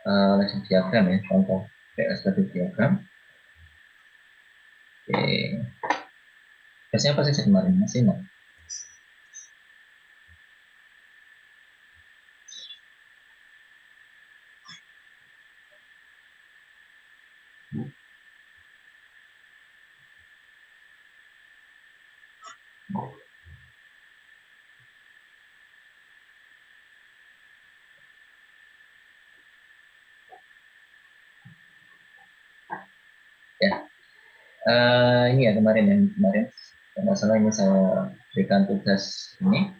legend diagram ya, contoh PS static diagram. Oke, biasanya apa sih kemarin masih nggak? Ya, ini ya kemarin kalau nggak salah ini saya berikan tugas ini.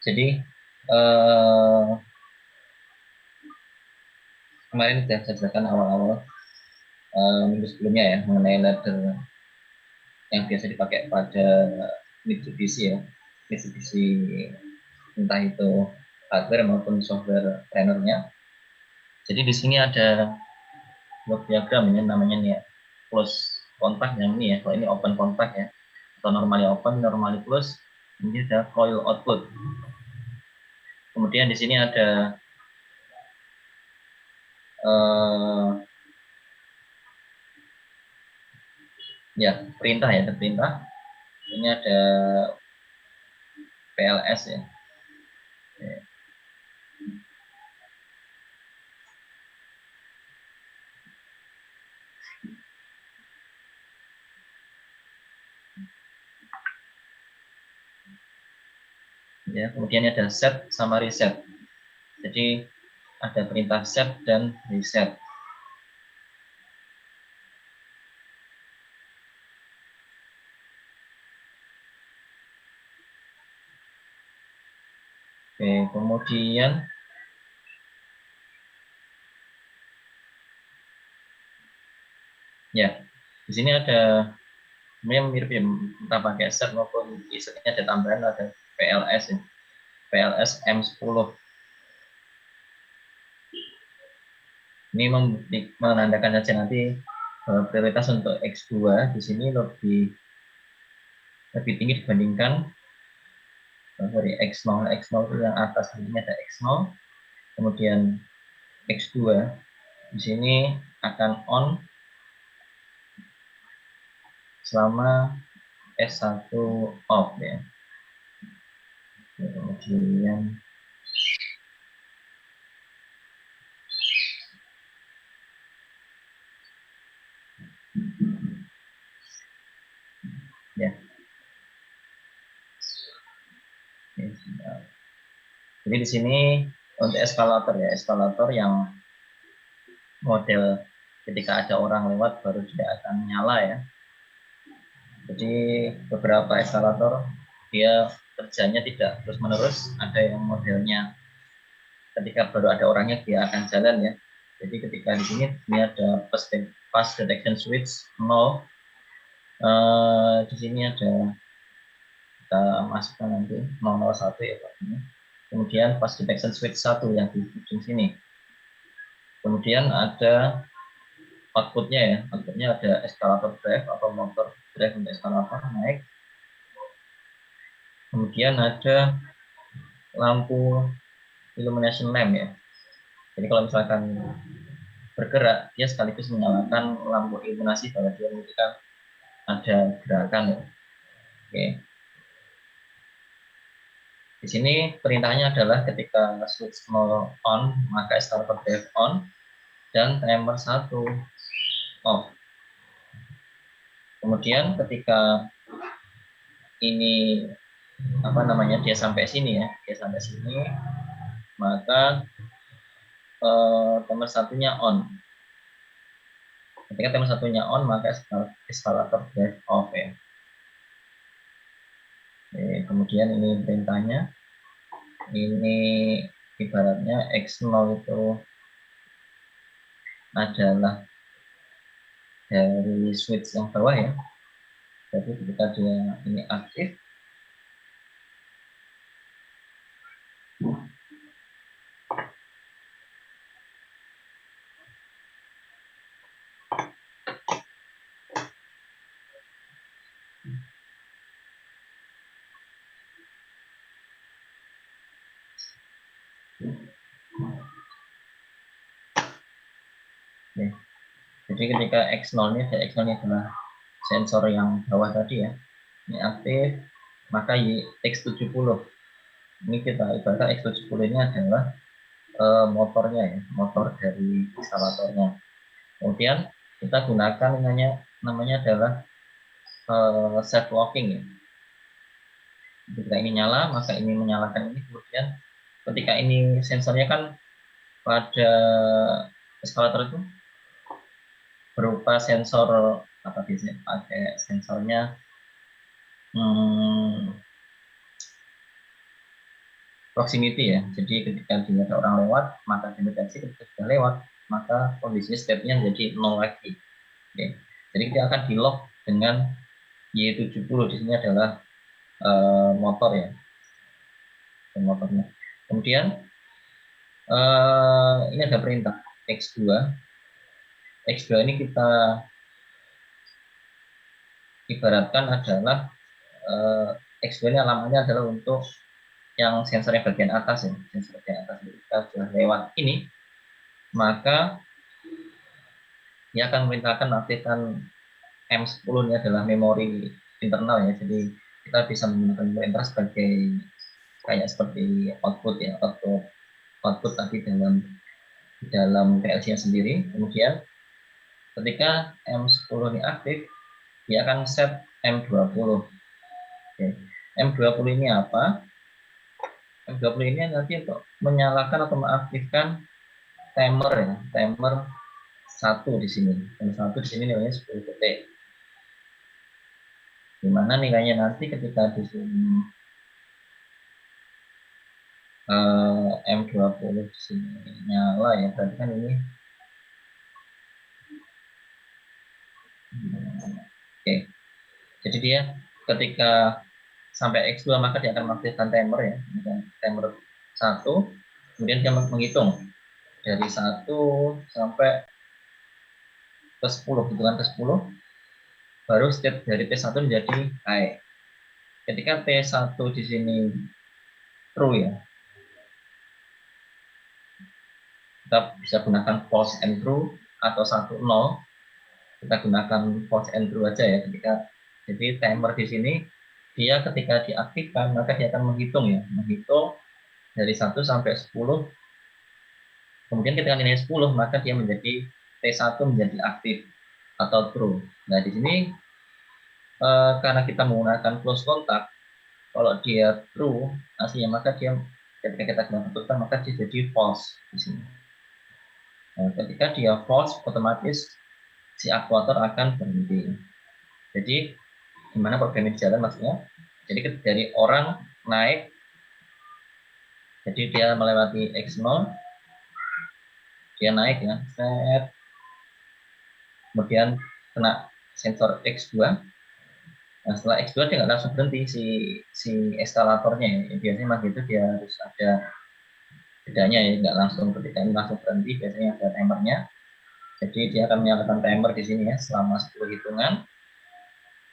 Jadi kemarin sudah saya jelaskan awal-awal minggu sebelumnya ya mengenai ladder yang biasa dipakai pada Mitsubishi ya, Mitsubishi entah itu hardware maupun software trainernya. Jadi di sini ada block diagram ini namanya nih ya, close kontak yang ini ya, kalau ini open kontak ya, atau normally open, normally close. Ini ada coil output. Kemudian di sini ada ya perintah ya, ada perintah. Ini ada PLS ya. Ya, kemudian ada set sama reset. Jadi ada perintah set dan reset. Oke, kemudian ya di sini ada sebenarnya mirip ya, entah pakai set maupun setnya ada tambahan, ada PLS ya. PLS M10. Ini menandakan saja nanti prioritas untuk X2 di sini lebih tinggi dibandingkan dari X0. X0 itu yang atas ini ada X0, kemudian X2 di sini akan on selama S1 off ya. Kemudian ya. Jadi di sini untuk eskalator ya, eskalator yang model ketika ada orang lewat baru dia akan nyala ya. Jadi beberapa eskalator dia kerjanya tidak terus menerus, ada yang modelnya ketika baru ada orangnya dia akan jalan ya. Jadi ketika di sini ini ada pass detection switch 0, di sini ada kita masukkan nanti 001 ya Pak. Kemudian pass detection switch 1 yang di ujung sini. Kemudian ada outputnya ya, outputnya ada eskalator drive atau motor drive untuk eskalator naik. Kemudian ada lampu illumination lamp ya. Jadi kalau misalkan bergerak, dia sekaligus menyalakan lampu iluminasi bahwa dia menunjukkan ada gerakan ya. Oke. Di sini perintahnya adalah ketika switch 0 on, maka starter drive on dan timer 1 off. Kemudian ketika ini dia sampai sini ya, maka timer satunya on. Ketika timer satunya on, maka eskalator drive off ya. Oke, kemudian ini perintahnya. Ini ibaratnya X0 itu adalah dari switch yang bawah ya. Jadi ketika dia ini aktif, Oke. Jadi ketika X0 ini ada X0 ini adalah sensor yang bawah tadi ya, ini aktif, maka X70 ini kita ibaratkan X70 ini adalah motornya ya, motor dari eskalatornya. Kemudian kita gunakan namanya adalah self locking ya. Ketika ini nyala, maka ini menyalakan ini. Kemudian ketika ini sensornya kan pada eskalator itu berupa sensor apa biasanya pakai sensornya proximity ya. Jadi ketika ada orang lewat, maka dideteksi ketika sudah lewat, maka kondisinya stepnya jadi 0 lagi. Oke. Jadi dia akan di lock dengan Y70. Di sini adalah motor ya, motornya. Kemudian ini ada perintah X2. X2 ini kita ibaratkan adalah X2 ini alamatnya adalah untuk yang sensornya bagian atas ya, sensor bagian atas. Kita sudah lewat ini, maka dia akan memerintahkan aktifkan M10 ini adalah memori internal ya. Jadi kita bisa menggunakan perintah sebagai kayak seperti output ya, output tadi dalam PLC-nya sendiri. Kemudian ketika M10 ini aktif, dia akan set M20. Oke. M20 ini apa? M20 ini nanti untuk menyalakan atau mengaktifkan timer ya, timer 1 di sini. Timer 1 di sini nilainya 10 detik. Dimana nilainya nanti ketika di sini M20 di sini nyala ya, berarti kan ini oke. Jadi dia ketika sampai X2 maka dia akan mengaktifkan timer ya, timer 1, kemudian dia menghitung dari 1 sampai ke 10, hitungan ke 10, baru state dari T1 menjadi high. Ketika T1 di sini true ya, kita bisa gunakan false and true atau 1 0. Kita gunakan false and true aja ya. Jadi timer di sini dia ketika diaktifkan maka dia akan menghitung ya, menghitung dari 1 sampai 10. Kemudian ketika nilai 10 maka dia menjadi T1 menjadi aktif atau true. Nah, di sini karena kita menggunakan close contact, kalau dia true aslinya maka dia ketika kita putuskan maka dia jadi false di sini. Nah, ketika dia false, otomatis si aktuator akan berhenti. Jadi gimana program ini jalan maksudnya? Jadi dari orang naik, jadi dia melewati X0, dia naik ya, set, kemudian kena sensor X2. Nah, setelah X2 dia nggak langsung berhenti si eskalatornya ya. Biasanya memang gitu, dia harus ada bedanya ya, nggak langsung ketika ini langsung berhenti, biasanya ada timernya. Jadi dia akan menyalakan timer di sini ya selama 10 hitungan.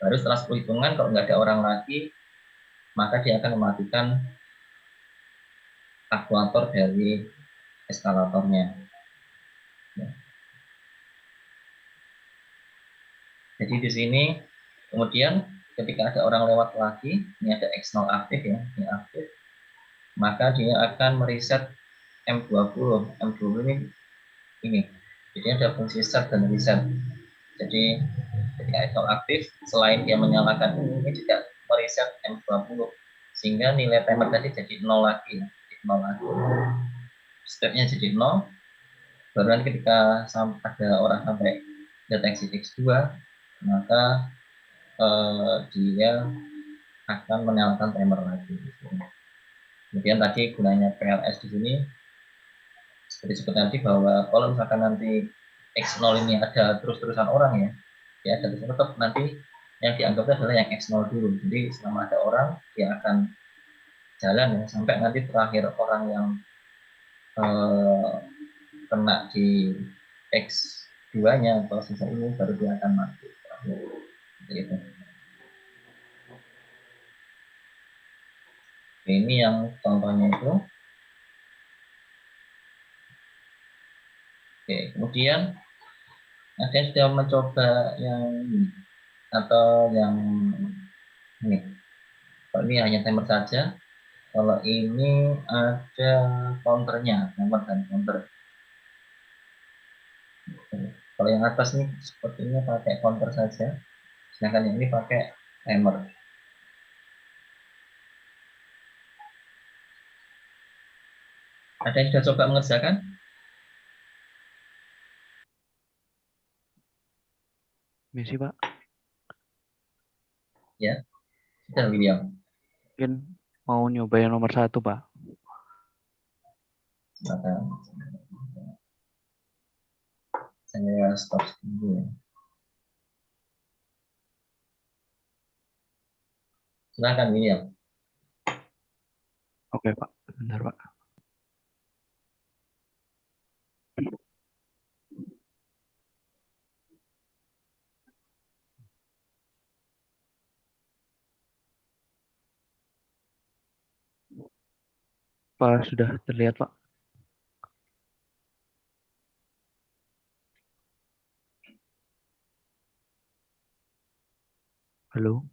Baru setelah 10 hitungan kalau nggak ada orang lagi, maka dia akan mematikan aktuator dari eskalatornya. Ya. Jadi di sini kemudian ketika ada orang lewat lagi, ini ada X0 aktif ya, ini aktif, maka dia akan mereset M20. M20 ini. Jadi ada fungsi set dan reset. Jadi ketika X0 aktif, selain dia menyalakan ini juga mereset M20 sehingga nilai timer tadi jadi 0 lagi, jadi 0 lagi. Stepnya jadi 0. Baru ketika ada orang sampai deteksi X2, maka dia akan menyalakan timer lagi. Kemudian tadi gunanya PLS di sini seperti disebut tadi bahwa kalau misalkan nanti X0 ini ada terus-terusan orang ya ada terus tetap nanti yang dianggap adalah yang X0 dulu. Jadi selama ada orang dia akan jalan ya sampai nanti terakhir orang yang kena di X2-nya atau sensor ini baru dia akan mati. Gitu. Ini yang contohnya itu. Oke, kemudian ada yang sudah mencoba yang ini atau yang ini. Kalau ini hanya timer saja. Kalau ini ada counternya, timer dan counter. Kalau yang atas nih sepertinya pakai counter saja, sedangkan yang ini pakai timer. Ada yang sudah coba mengerjakan? Misi, Pak. Ya, sudah William. Mungkin mau nyoba yang nomor 1, Pak. Silakan. Saya stop dulu ya. Silakan William. Oke, Pak. Bentar, Pak. Pak, sudah terlihat, Pak? Halo?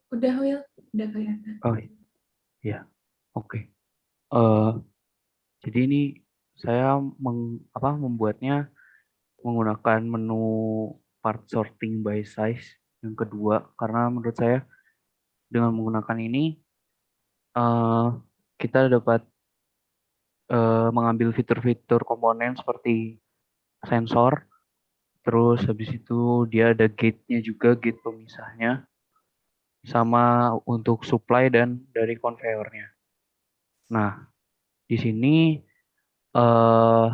Udah, Will. Udah kelihatan. Oh, iya. Oke. Eh, jadi ini saya membuatnya menggunakan menu part sorting by size yang kedua, karena menurut saya dengan menggunakan ini eh, kita dapat mengambil fitur-fitur komponen seperti sensor, terus habis itu dia ada gate-nya juga, gate pemisahnya, sama untuk supply dan dari conveyor-nya. Nah, di sini eh,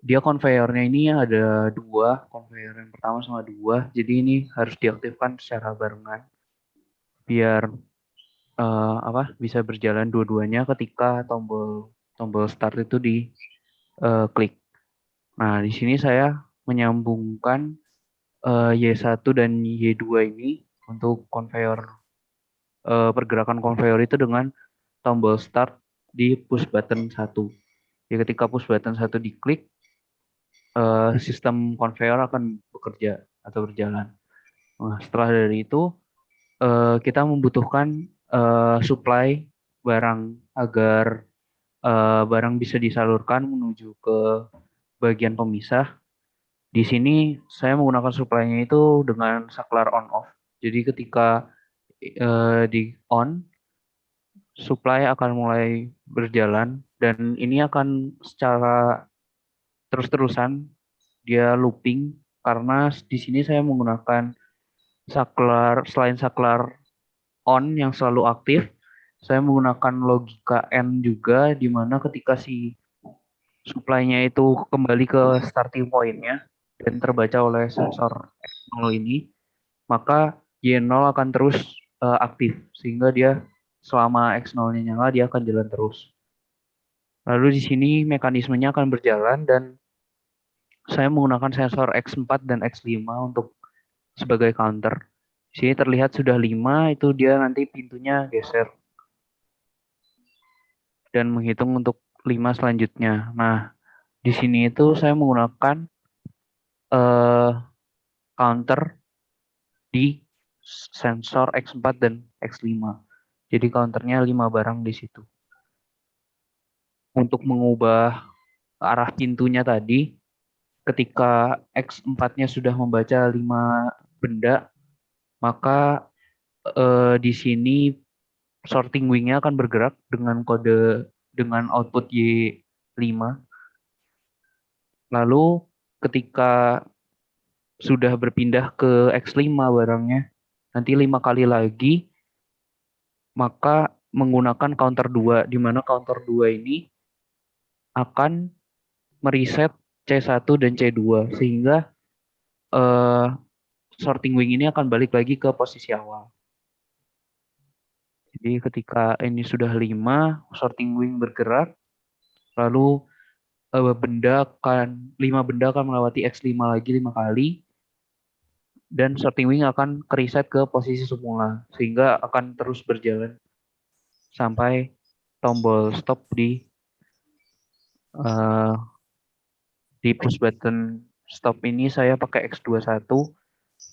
dia conveyor-nya ini ada dua, conveyor yang pertama sama dua, jadi ini harus diaktifkan secara barengan biar bisa berjalan dua-duanya ketika tombol tombol start itu di klik. Nah, di sini saya menyambungkan Y1 dan Y2 ini untuk conveyor pergerakan conveyor itu dengan tombol start di push button 1. Jadi ketika push button 1 diklik, sistem conveyor akan bekerja atau berjalan. Nah, setelah dari itu kita membutuhkan supply barang agar barang bisa disalurkan menuju ke bagian pemisah. Di sini saya menggunakan supply-nya itu dengan saklar on off. Jadi ketika di on, supply akan mulai berjalan dan ini akan secara terus-terusan dia looping karena di sini saya menggunakan saklar selain saklar on yang selalu aktif, saya menggunakan logika N juga di mana ketika si supply-nya itu kembali ke starting point-nya dan terbaca oleh sensor X0 ini, maka Y0 akan terus aktif sehingga dia selama X0-nya nyala dia akan jalan terus. Lalu di sini mekanismenya akan berjalan dan saya menggunakan sensor X4 dan X5 untuk sebagai counter. Di sini terlihat sudah 5, itu dia nanti pintunya geser dan menghitung untuk 5 selanjutnya. Nah, di sini itu saya menggunakan eh, counter di sensor X4 dan X5. Jadi counternya 5 barang di situ. Untuk mengubah arah pintunya tadi, ketika X4-nya sudah membaca 5 benda, maka di sini sorting wing-nya akan bergerak dengan kode dengan output Y5. Lalu ketika sudah berpindah ke X5 barangnya, nanti 5 kali lagi, maka menggunakan counter 2, di mana counter 2 ini akan mereset C1 dan C2, sehingga eh, sorting wing ini akan balik lagi ke posisi awal. Jadi ketika ini sudah 5, sorting wing bergerak, lalu 5 benda akan melewati X5 lagi 5 kali, dan sorting wing akan kereset ke posisi semula, sehingga akan terus berjalan sampai tombol stop uh, di push button stop ini saya pakai X21.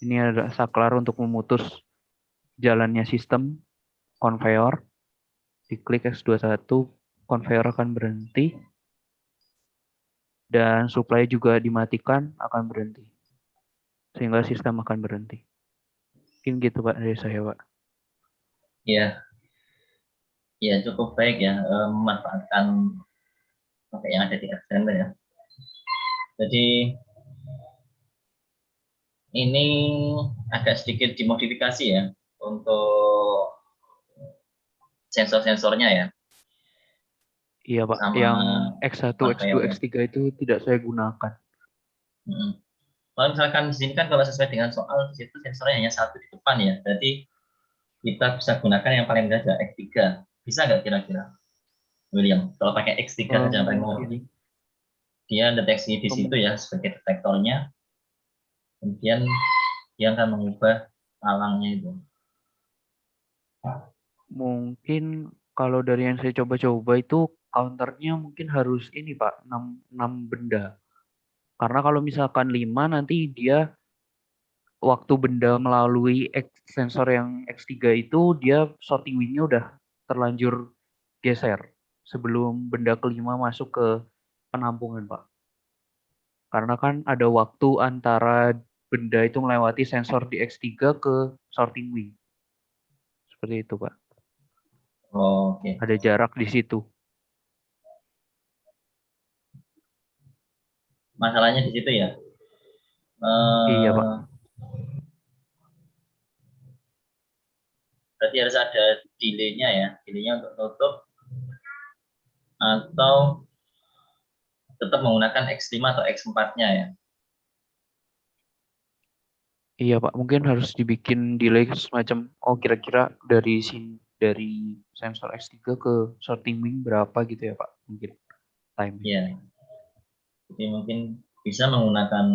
Ini ada saklar untuk memutus jalannya sistem konveyor. Diklik X21, konveyor akan berhenti. Dan supply juga dimatikan, akan berhenti. Sehingga sistem akan berhenti. Mungkin gitu Pak dari saya Pak. Ya, ya cukup baik ya memanfaatkan yang ada di Xender ya. Jadi ini agak sedikit dimodifikasi ya untuk sensor-sensornya ya. Iya Pak, Sama yang X1, X2, konveyor ya. X3 itu tidak saya gunakan. Kalau misalkan di sini kan kalau sesuai dengan soal di situ sensornya hanya satu di depan ya. Berarti kita bisa gunakan yang paling mudah adalah X3. Bisa nggak kira-kira, William? Kalau pakai X3 saja yang paling mudah. Mungkin, Dia deteksi di situ ya sebagai detektornya. Kemudian dia akan mengubah palangnya itu. mungkin kalau dari yang saya coba-coba itu counternya mungkin harus ini Pak, 6 benda. Karena kalau misalkan 5 nanti dia waktu benda melalui sensor yang X3 itu dia sorting wing-nya udah terlanjur geser sebelum benda kelima masuk ke penampungan Pak. Karena kan ada waktu antara benda itu melewati sensor di X3 ke sorting wing. Seperti itu Pak. Oh, oke. Ada jarak di situ. Masalahnya di situ ya. Iya Pak. Berarti harus ada delay-nya ya. Delay-nya untuk tutup atau tetap menggunakan X5 atau X4-nya ya. Iya Pak, mungkin harus dibikin delay semacam kira-kira dari sensor X3 ke sorting wing berapa gitu ya Pak, mungkin time. Iya. Jadi mungkin bisa menggunakan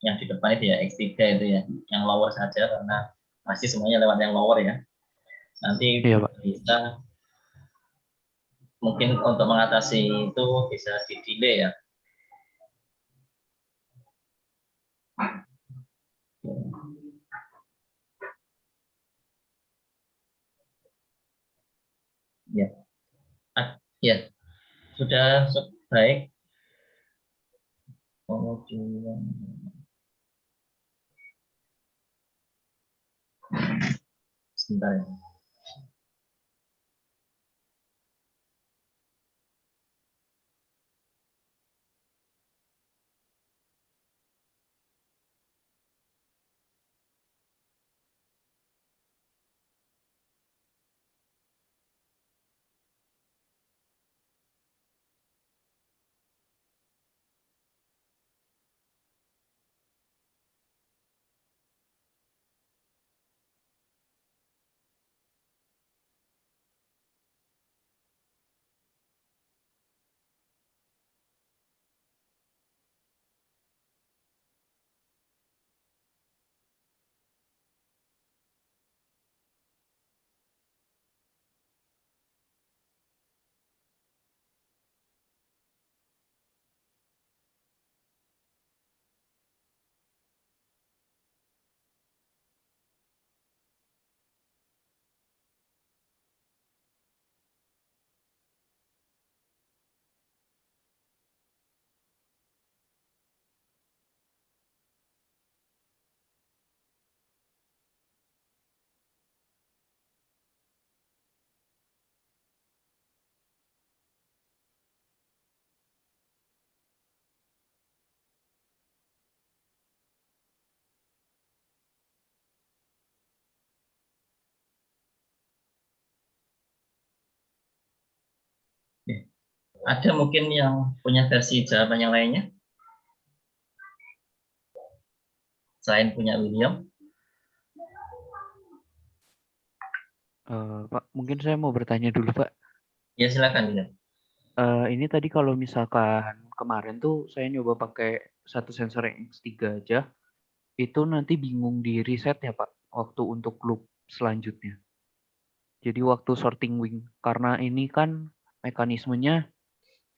yang di depan itu ya X3 itu ya, yang lower saja karena pasti semuanya lewat yang lower ya. Nanti Iya Pak. bisa mungkin untuk mengatasi itu bisa di delay ya. Ya, ya sudah baik. Kemudian sebentar ya. Ada mungkin yang punya versi jawaban yang lainnya selain punya William? Pak, mungkin saya mau bertanya dulu Pak. Ya silakan William. Ini tadi kalau misalkan kemarin tuh saya nyoba pakai satu sensor yang X3 aja, itu nanti bingung di reset ya Pak, waktu untuk loop selanjutnya. Jadi waktu sorting wing, karena ini kan mekanismenya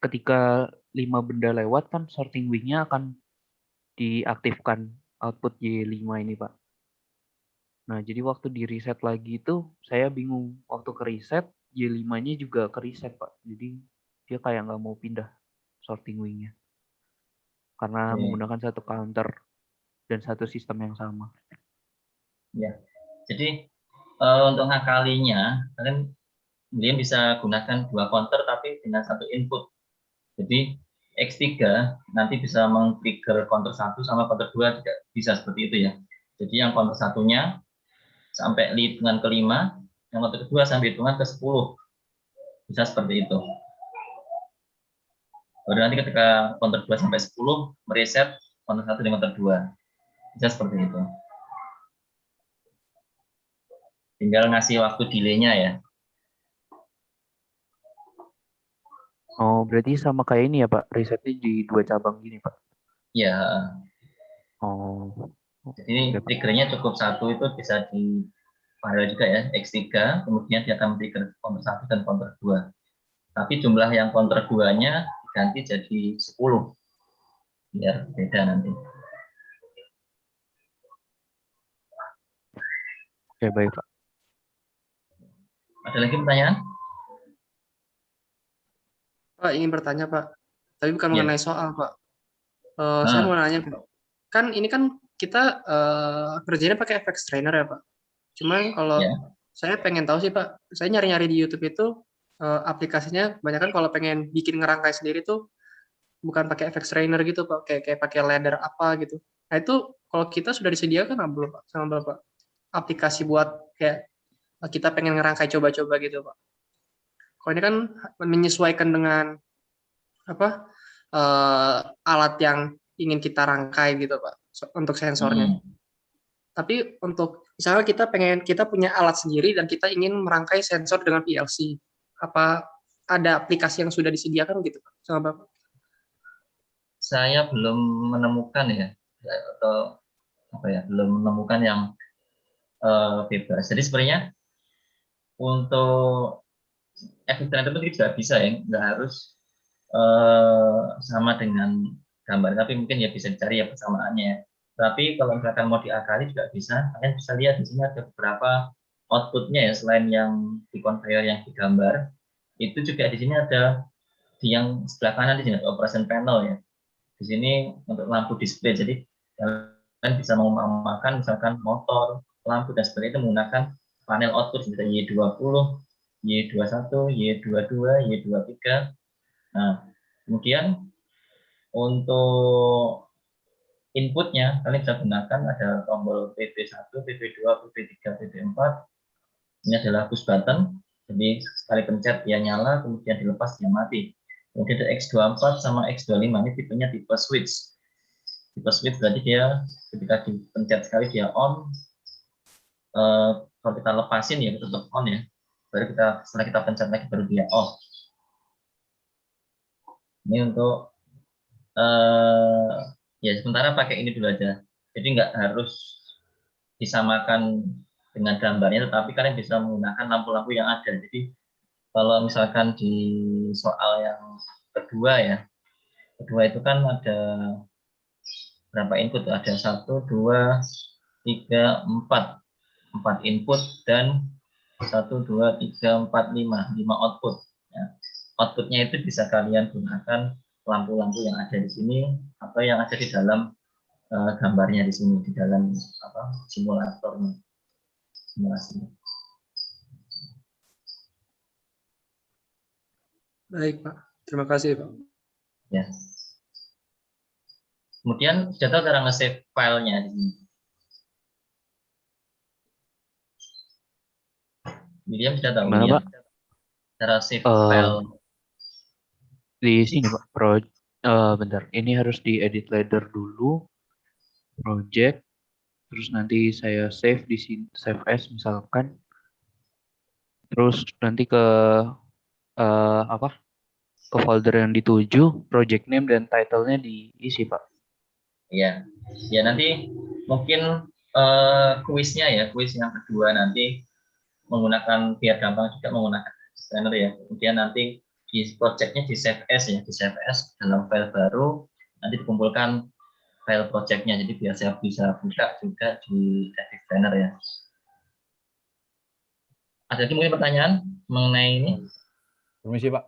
ketika 5 benda lewat kan sorting wingnya akan diaktifkan output Y5 ini, Pak. Nah, jadi waktu di reset lagi itu saya bingung. Waktu ke reset, Y5-nya juga ke reset, Pak. Jadi dia kayak nggak mau pindah sorting wing-nya. Karena Oke. menggunakan satu counter dan satu sistem yang sama. Ya. Jadi untuk ngakalinya, kalian bisa gunakan 2 counter tapi dengan 1 input. Jadi X3 nanti bisa meng-trigger counter 1 sama counter 2 juga bisa seperti itu ya. Jadi yang counter satunya sampai hitungan ke-5, yang counter kedua sampai hitungan ke-10. Bisa seperti itu. Baru nanti ketika counter 2 sampai 10 mereset counter 1 dan counter 2. Bisa seperti itu. Tinggal ngasih waktu delay-nya ya. Oh, berarti sama kayak ini ya, Pak? Resetnya di 2 cabang gini, Pak? Ya, Oh. jadi Oke, Pak. triggernya cukup 1 itu bisa di paralel juga ya, X3, kemudian dia akan trigger counter 1 dan counter 2. Tapi jumlah yang counter 2-nya diganti jadi 10. Biar beda nanti. Oke, baik, Pak. Ada lagi pertanyaan? Pak, ingin bertanya, Pak. Tapi bukan Iya. mengenai soal, Pak. Saya mau nanya, Pak. Kan ini kan kita kerjanya pakai FX Trainer ya, Pak. Cuman kalau Ya. saya pengen tahu sih, Pak. Saya nyari-nyari di YouTube itu aplikasinya kebanyakan kalau pengen bikin ngerangkai sendiri tuh bukan pakai FX Trainer gitu, Pak. Kayak pakai ladder apa gitu. Nah, itu kalau kita sudah disediakan belum, Pak, sama Bapak? Aplikasi buat kayak kita pengen ngerangkai coba-coba gitu, Pak. Kalau ini kan menyesuaikan dengan apa alat yang ingin kita rangkai gitu, Pak, untuk sensornya. Tapi untuk misalnya kita punya alat sendiri dan kita ingin merangkai sensor dengan PLC, apa ada aplikasi yang sudah disediakan gitu, Pak, sama Bapak? Saya belum menemukan ya, atau apa ya, belum menemukan yang bebas. Jadi sebenarnya untuk efek ternyata itu juga bisa ya, nggak harus sama dengan gambar, tapi mungkin ya bisa dicari ya persamaannya. Tapi kalau misalkan mau diakali juga bisa. Kalian bisa lihat di sini ada beberapa outputnya ya, selain yang di conveyor yang digambar, itu juga di sini ada di yang sebelah kanan di sini ada operation panel ya. Di sini untuk lampu display. Jadi kalian bisa mengumpamakan misalkan motor, lampu dan sebagainya itu menggunakan panel output seperti Y20, Y21, Y22, Y23. Nah, kemudian untuk inputnya kalian bisa gunakan ada tombol PP1, PP2, PP3, PP4. Ini adalah push button. Jadi sekali pencet dia nyala, kemudian dilepas dia mati. Kemudian ada X24 sama X25, ini tipenya tipe switch. Tipe switch berarti dia ketika dipencet sekali dia on, kalau kita lepasin ya tetap on ya. Baru setelah kita pencet lagi baru dia off. Ini untuk ya sementara pakai ini dulu aja. Jadi nggak harus disamakan dengan gambarnya, tetapi kalian bisa menggunakan lampu-lampu yang ada. Jadi kalau misalkan di soal yang kedua ya, kedua itu kan ada berapa input? Ada 1, 2, 3, 4 input dan 1, 2, 3, 4, 5 output. Ya. Outputnya itu bisa kalian gunakan lampu-lampu yang ada di sini atau yang ada di dalam gambarnya di sini, di dalam simulatornya, simulasi. Baik, Pak. Terima kasih, Pak. Ya. Kemudian sudah tahu cara nge-save filenya di sini. William sudah tahu. Gimana, William, Pak? cara save file. Di sini, Pak. Bentar. Ini harus diedit ladder dulu. Project. Terus nanti saya save di sini, save as misalkan. Terus nanti ke ke folder yang dituju, project name dan title-nya diisi, Pak. Ya, ya nanti mungkin kuisnya ya, kuis yang kedua nanti menggunakan biar gampang juga menggunakan scanner ya. Kemudian nanti di projectnya di save as ya, di save as dalam file baru, nanti dikumpulkan file projectnya. Jadi biar saya bisa buka juga di Epic Planner ya. Ada lagi mungkin pertanyaan mengenai ini? Permisi Pak,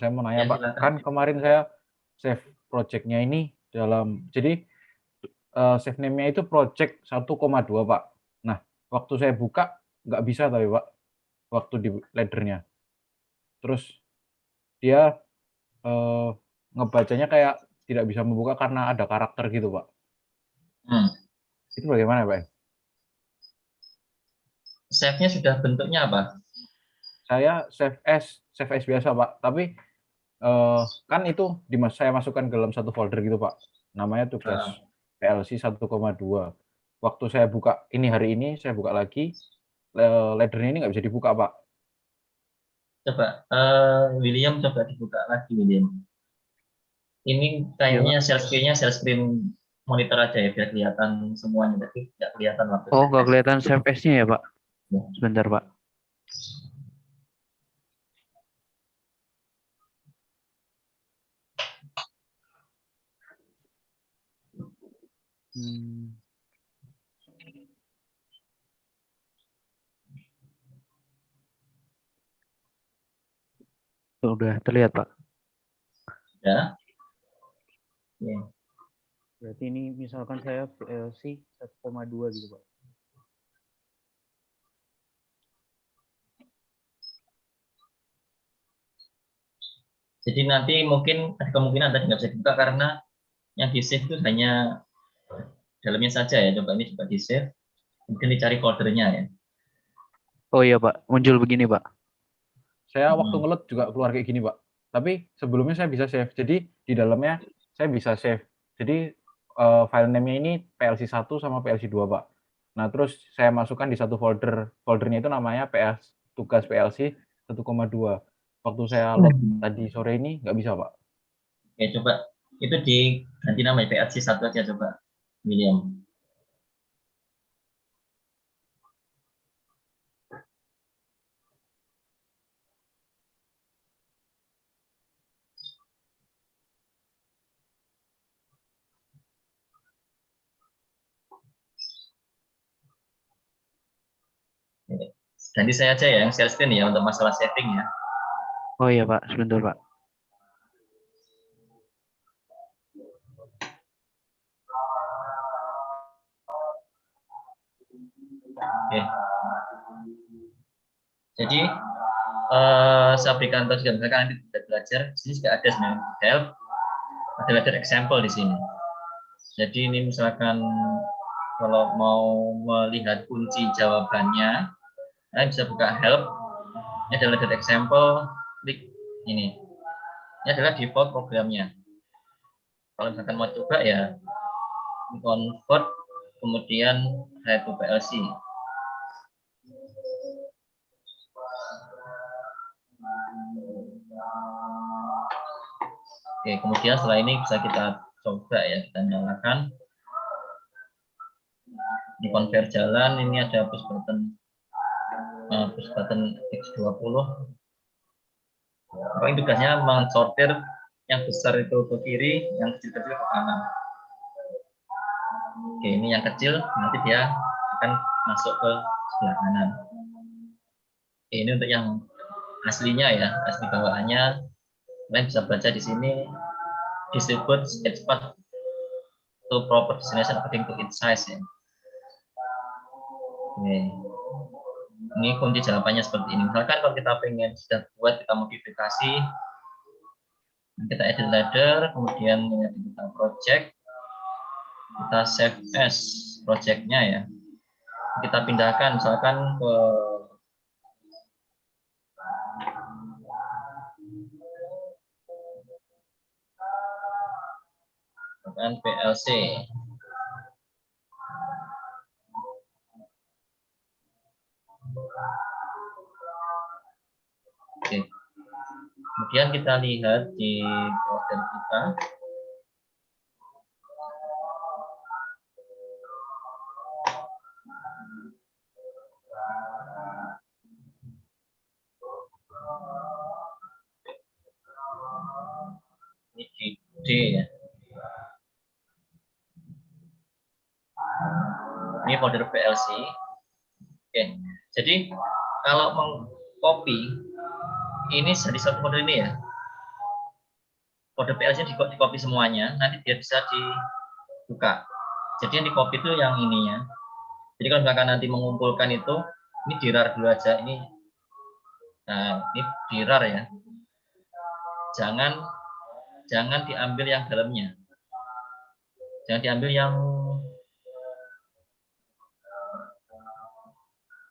saya mau nanya Ya, Pak, silakan. kan kemarin saya save project-nya ini dalam, jadi save name-nya itu project 1,2 Pak. Nah, waktu saya buka nggak bisa tapi Pak, waktu di ladder-nya. Terus dia ngebacanya kayak tidak bisa membuka karena ada karakter gitu Pak. Itu bagaimana Pak? Save-nya sudah bentuknya apa? Saya save as biasa Pak, tapi kan itu saya masukkan ke dalam satu folder gitu Pak, namanya tugas PLC 1,2. Waktu saya buka ini hari ini, saya buka lagi, ladder-nya ini nggak bisa dibuka Pak. Coba William coba dibuka lagi William. Ini Iya, kayaknya share screen monitor aja ya biar kelihatan semuanya, tapi nggak kelihatan waktu Oh, save nggak as. kelihatan save as-nya ya, Pak? Ya. Sebentar, Pak. Tuh, udah terlihat, Pak. Ya. Ya. Berarti ini misalkan saya PLC 1,2 gitu, Pak. Jadi nanti mungkin ada kemungkinan tadi nggak bisa dibuka karena yang di save itu hanya dalamnya saja ya. Coba ini coba di save, kemudian dicari foldernya ya. Oh iya, Pak. Muncul begini, Pak. Saya waktu ngeload juga keluar kayak gini Pak. Tapi sebelumnya saya bisa save. Jadi di dalamnya saya bisa save. Jadi file name-nya ini PLC 1 sama PLC 2 Pak. Nah terus saya masukkan di satu folder. Foldernya itu namanya tugas PLC 1,2. Waktu saya load tadi sore ini nggak bisa Pak. Oke, coba itu diganti nama PLC 1 aja coba William. Ganti saya aja ya yang share screen ya untuk masalah setting ya. Oh iya, Pak. Sebentar, Pak. Oke. Jadi saya berikan tahu juga misalkan nanti kita belajar di sini juga ada sebenarnya help, ada example di sini. Jadi ini misalkan kalau mau melihat kunci jawabannya, kalian bisa buka help. Ini adalah data example, klik ini. Ini adalah default programnya. Kalau misalkan mau coba ya convert kemudian write to PLC. Oke, kemudian setelah ini bisa kita coba ya, kita nyalakan. Di convert jalan ini ada push button X20. Paling tugasnya mensortir yang besar itu ke kiri, yang kecil-kecil ke kanan. Oke, ini yang kecil nanti dia akan masuk ke sebelah kanan. Oke, ini untuk yang aslinya ya, asli bawaannya. Kalian bisa baca di sini distribute sketch path to proper destination according to its size ya. Oke. Ini kunci jawabannya seperti ini. Misalkan kalau kita pengen sudah buat, kita modifikasi, kita edit ladder, kemudian kita project, kita save as projectnya ya. Kita pindahkan misalkan ke PLC. Oke. Kemudian kita lihat di folder kita. D ya. Ini folder PLC. Oke, jadi kalau mau copy ini dari satu folder ini ya, folder PLC di copy semuanya, nanti dia bisa dibuka. Jadi yang di copy itu yang ininya. Jadi kalau misalkan nanti mengumpulkan itu, ini di rar dulu aja. Ini di rar ya. Jangan diambil yang dalamnya. Jangan diambil yang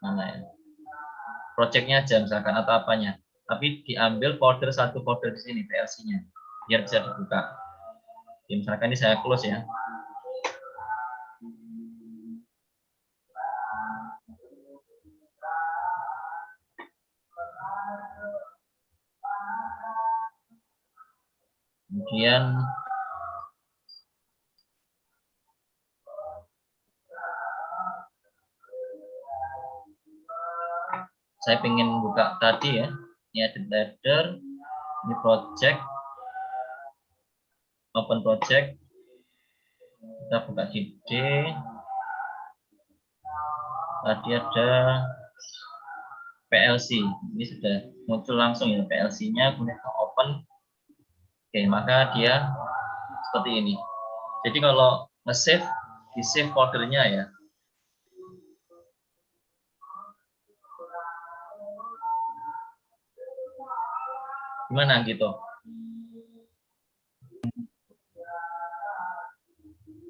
mana ya? Projectnya aja misalkan atau apanya. Tapi diambil folder satu folder di sini PLC-nya biar bisa dibuka. Oke, misalkan ini saya close ya. Kemudian saya pengen buka tadi ya. Ini edit ladder, ini project, open project. Kita buka di D. Tadi ada PLC. Ini sudah muncul langsung ya PLC-nya, kemudian open. Oke, maka dia seperti ini. Jadi kalau nge-save, di save foldernya ya. Gimana gitu?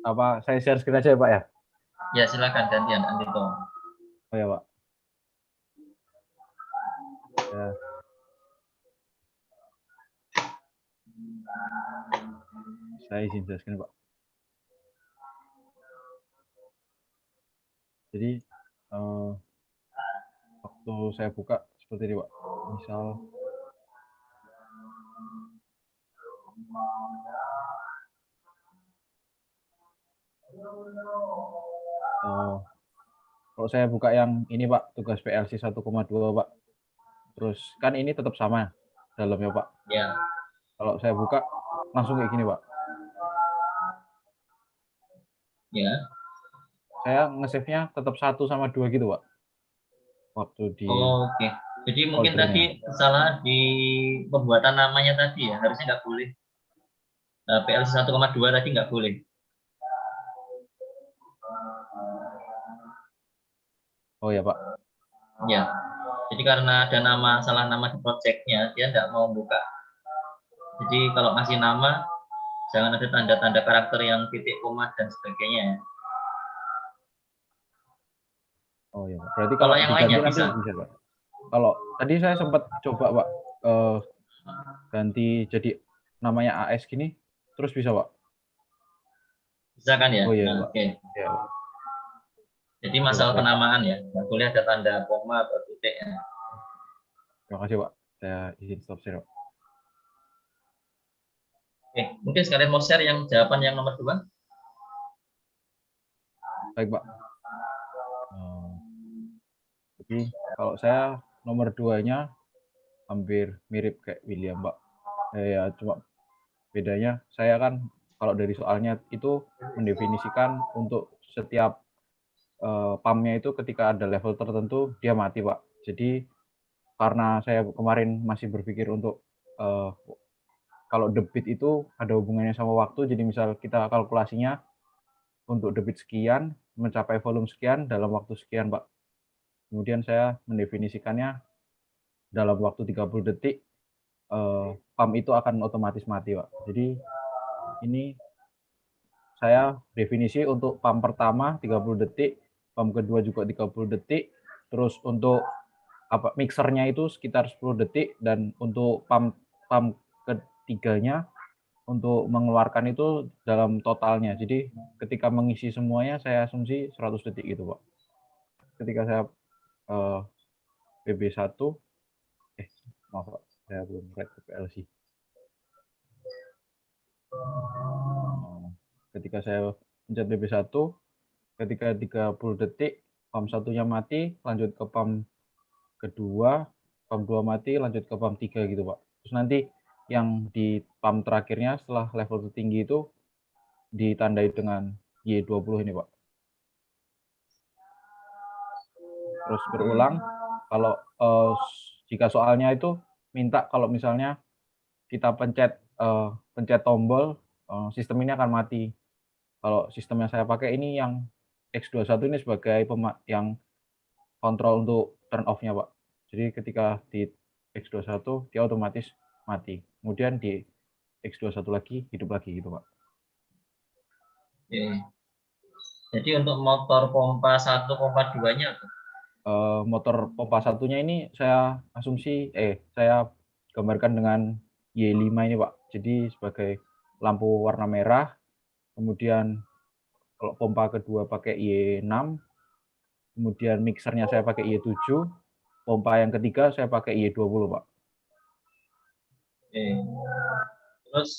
Apa saya share screen aja ya Pak ya? Ya silakan gantian Andito. Oh ya Pak. Ya. Saya izin share screen Pak. Jadi waktu saya buka seperti ini Pak. Misal kalau saya buka yang ini Pak, tugas PLC 1,2 Pak. Terus kan ini tetap sama dalamnya Pak. Ya. Kalau saya buka langsung kayak gini Pak. Ya. Saya nge-save-nya tetap 1 sama 2 gitu Pak. Waktu di Oke. Jadi mungkin tadi salah di pembuatan namanya tadi ya, harusnya nggak boleh. PLC 1,2 tadi nggak boleh. Oh ya Pak. Ya. Jadi karena ada salah nama di projectnya, dia nggak mau buka. Jadi kalau ngasih nama, jangan ada tanda-tanda karakter yang titik, koma, dan sebagainya ya. Oh ya Pak. Berarti kalau yang diganti lainnya nanti bisa Pak. Kalau tadi saya sempat coba Pak ganti jadi namanya AS gini, terus bisa Pak? Bisa kan ya? Oh iya Nah, Pak. oke. Ya, Pak. Jadi masalah Coba, penamaan ya, nggak boleh ada tanda koma atau titik ya. Terima kasih Pak. Saya izin stop share Pak. Oke, mungkin sekalian mau share yang jawaban yang nomor 2. Baik Pak. Jadi kalau saya nomor 2-nya hampir mirip kayak William Pak. Ya cuma bedanya saya kan kalau dari soalnya itu mendefinisikan untuk setiap pumpnya itu ketika ada level tertentu dia mati Pak. Jadi karena saya kemarin masih berpikir untuk kalau debit itu ada hubungannya sama waktu, jadi misal kita kalkulasinya untuk debit sekian mencapai volume sekian dalam waktu sekian Pak. Kemudian saya mendefinisikannya dalam waktu 30 detik pump itu akan otomatis mati Pak. Jadi ini saya definisi untuk pump pertama 30 detik, pump kedua juga 30 detik, terus untuk mixernya itu sekitar 10 detik, dan untuk pump ketiganya untuk mengeluarkan itu dalam totalnya. Jadi ketika mengisi semuanya saya asumsi 100 detik gitu Pak. Ketika saya PB1 maaf Pak, saya belum write ke PLC. Ketika saya pencet PB1, ketika 30 detik pump satunya mati, lanjut ke pump kedua, pump 2 mati, lanjut ke pump 3 gitu Pak. Terus nanti yang di pump terakhirnya setelah level tertinggi itu ditandai dengan Y20 ini, Pak. Terus berulang, kalau jika soalnya itu minta kalau misalnya kita pencet tombol, sistem ini akan mati. Kalau sistem yang saya pakai ini yang X21 ini sebagai yang kontrol untuk turn off-nya, Pak. Jadi ketika di X21 dia otomatis mati. Kemudian di X21 lagi hidup lagi gitu, Pak. Oke. Jadi untuk motor pompa 1, pompa 2-nya apa? Motor pompa satunya ini saya gambarkan dengan Y5 ini, Pak. Jadi sebagai lampu warna merah, kemudian kalau pompa kedua pakai Y6, kemudian mixernya saya pakai Y7, pompa yang ketiga saya pakai Y20, Pak. Oke. Terus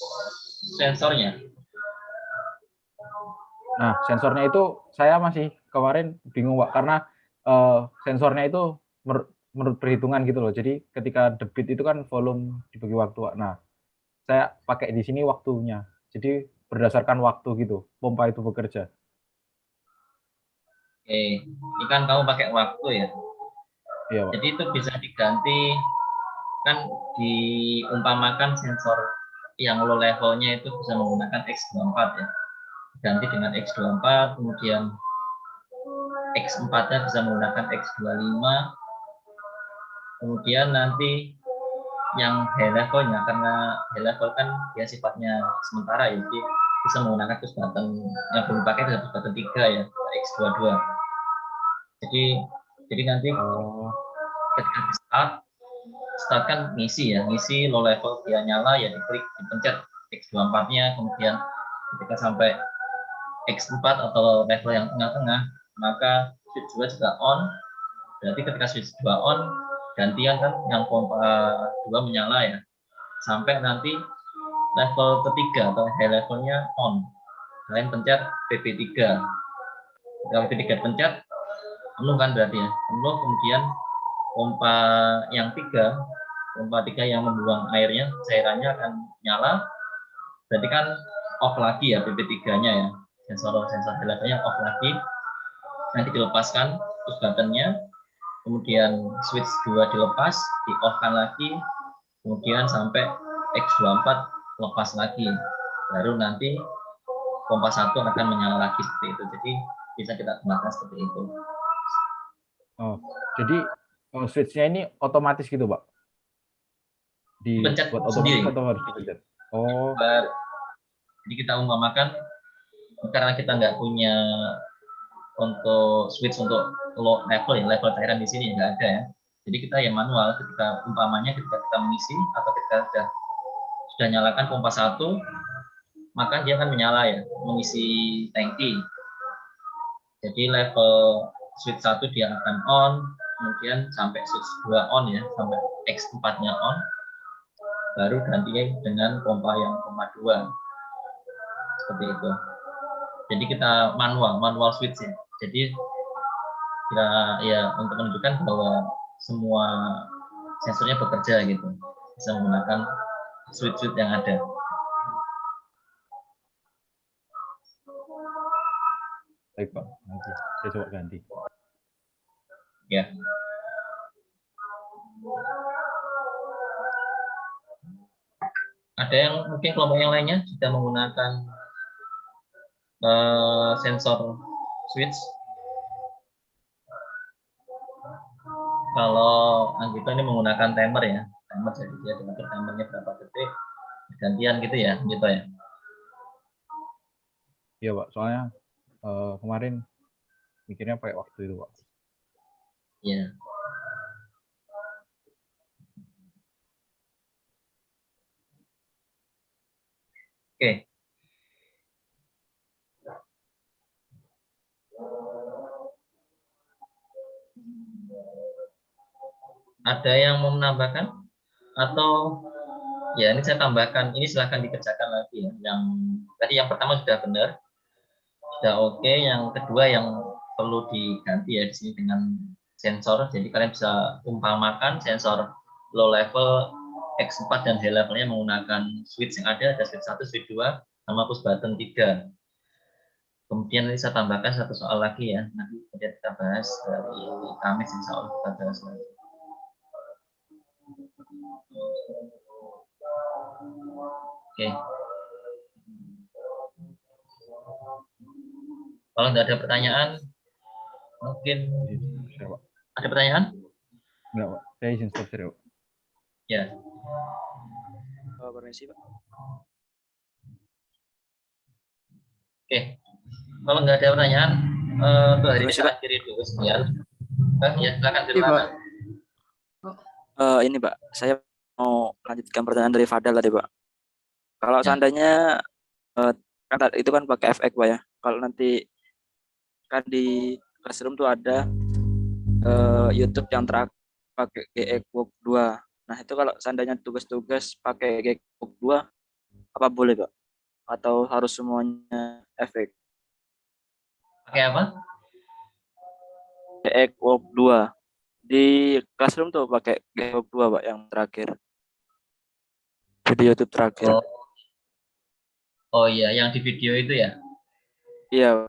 sensornya? Nah, sensornya itu saya masih kemarin bingung, Pak, karena sensornya itu menurut perhitungan gitu loh. Jadi ketika debit itu kan volume dibagi waktu, Pak. Nah, saya pakai di sini waktunya. Jadi berdasarkan waktu gitu, pompa itu bekerja. Oke, ini kan kamu pakai waktu ya. Iya, Pak. Jadi itu bisa diganti, kan diumpamakan sensor yang low levelnya itu bisa menggunakan X24 ya. Ganti dengan X24, kemudian X4-nya bisa menggunakan X25, kemudian nanti yang high levelnya, karena high level kan dia sifatnya sementara ya, jadi bisa menggunakan push button yang belum pakai bisa push button 3 ya, X22. Jadi nanti ketika di start kan ngisi low level dia nyala ya, dipencet X24-nya, kemudian ketika sampai X4 atau level yang tengah-tengah, maka switch 2 juga on. Berarti ketika switch 2 on, gantian kan yang pompa 2 menyala ya. Sampai nanti level ketiga atau high levelnya on. Kalian pencet PP3. Kalau PP3 pencet, penuh kan berarti ya. Penuh, kemudian pompa yang 3, pompa 3 yang membuang airnya, cairannya akan nyala. Berarti kan off lagi ya PP3-nya ya. Sensor high levelnya off lagi. Nanti dilepaskan push button-nya, kemudian switch 2 dilepas, di off-kan lagi, kemudian sampai X24 lepas lagi, baru nanti pompa 1 akan menyala lagi seperti itu. Jadi bisa kita gunakan seperti itu. Oh, jadi switch-nya ini otomatis gitu, Pak? Dipencet Buat otomatis sendiri. atau harus dipencet? Oh. Jadi kita umpamakan, karena kita nggak punya untuk switch untuk low level ya, level cairan di sini nggak ada ya. Jadi kita ya manual, ketika umpamanya ketika kita mengisi atau ketika sudah nyalakan pompa 1, maka dia akan menyala ya, mengisi tangki. Jadi level switch 1 dia akan on, kemudian sampai switch 2 on ya, sampai X4-nya on, baru gantinya dengan pompa yang pompa 2. Seperti itu. Jadi kita manual switch ya. Jadi kita ya untuk menunjukkan bahwa semua sensornya bekerja gitu, bisa menggunakan switch yang ada. Baik, Pak, nanti saya coba ganti. Ya. Ada yang mungkin kelompok yang lainnya sudah menggunakan sensor switch. Kalau Anggito ini menggunakan timer ya, timer, jadi dia diatur timernya berapa detik, gantian gitu ya, gitu ya. Iya, Pak, soalnya kemarin mikirnya pakai waktu itu, Pak. Iya. Oke. Ada yang mau menambahkan? Atau ya ini saya tambahkan, ini silahkan dikerjakan lagi ya. Yang tadi yang pertama sudah benar, sudah oke. Yang kedua yang perlu diganti ya di sini dengan sensor. Jadi kalian bisa umpamakan sensor low level X4 dan high levelnya menggunakan switch yang ada switch 1, switch 2, sama push button 3. Kemudian nanti saya tambahkan satu soal lagi ya, nanti kemudian kita bahas dari Kamis, insya Allah kita bahas lagi. Oke. Kalau nggak ada pertanyaan, mungkin ada pertanyaan? Enggak, Pak. Saya izin stop share, Pak. Ya. Permisi, Pak. Oke. Kalau nggak ada pertanyaan, untuk hari ini Permisi, saya Pak. akhiri dulu sekian. Ya, silakan Iya, Firman. Pak. Ini Pak, saya mau lanjutkan pertanyaan dari Fadal tadi Pak. Kalau Ya. seandainya kan itu kan pakai FX Pak ya. Kalau nanti kan di Classroom tuh ada YouTube yang pakai GXWork 2. Nah itu kalau seandainya tugas-tugas pakai GXWork 2, apa boleh Pak? Atau harus semuanya FX? Pakai apa? GXWork 2. Di Classroom tuh pakai GXWork 2 Pak yang terakhir. Video YouTube terakhir. Oh iya, yang di video itu ya? Iya.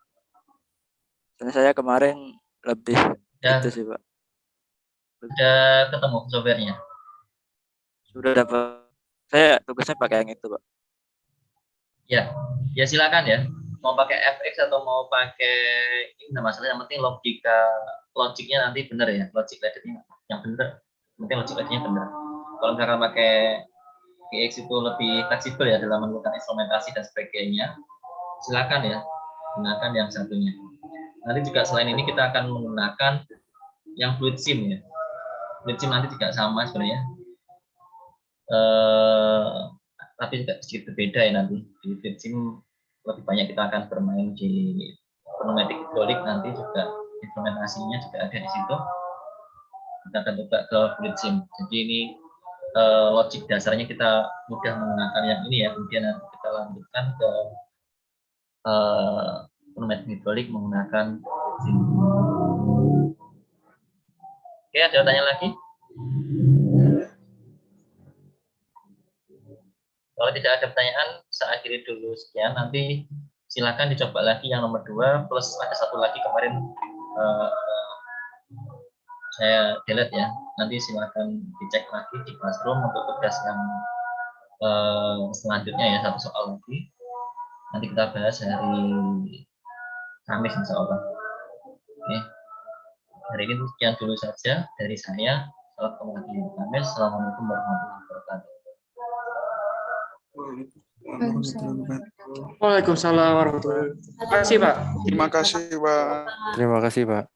Dan saya kemarin lebih Ya. itu sih Pak. Udah ketemu softwarenya? Sudah dapat. Saya tugasnya pakai yang itu Pak. Ya, ya silakan ya. Mau pakai FX atau mau pakai ini nggak masalah. Yang penting logiknya nanti benar ya. Logic laddernya yang benar. Yang penting logic laddernya benar. Kalau misalkan pakai GX itu lebih fleksibel ya dalam melakukan instrumentasi dan sebagainya, silakan ya gunakan yang satunya. Nanti juga selain ini kita akan menggunakan yang fluid sim ya. Fluid sim nanti juga sama sebenarnya. Tapi juga sedikit berbeda ya nanti. Di fluid sim lebih banyak kita akan bermain di pneumatik hidrolik, nanti juga instrumentasinya juga ada di situ. Kita akan coba ke fluid sim. Jadi ini logik dasarnya kita mudah menggunakan yang ini ya. Kemudian nanti kita lanjutkan ke pneumatik hidrolik menggunakan fluid sim. Oke, ada pertanyaan lagi? Kalau tidak ada pertanyaan, saya akhiri dulu sekian. Nanti silakan dicoba lagi yang nomor 2, plus ada satu lagi kemarin saya delete ya. Nanti silakan dicek lagi di Classroom untuk tugas yang selanjutnya ya, satu soal lagi. Nanti kita bahas hari Kamis insya Allah. Oke. Hari ini sekian dulu saja dari saya. Sampai ketemu lagi di Kamis. Assalamualaikum warahmatullahi wabarakatuh. Waalaikumsalam warahmatullahi wabarakatuh. Terima kasih Pak. Terima kasih, Pak. Terima kasih Pak.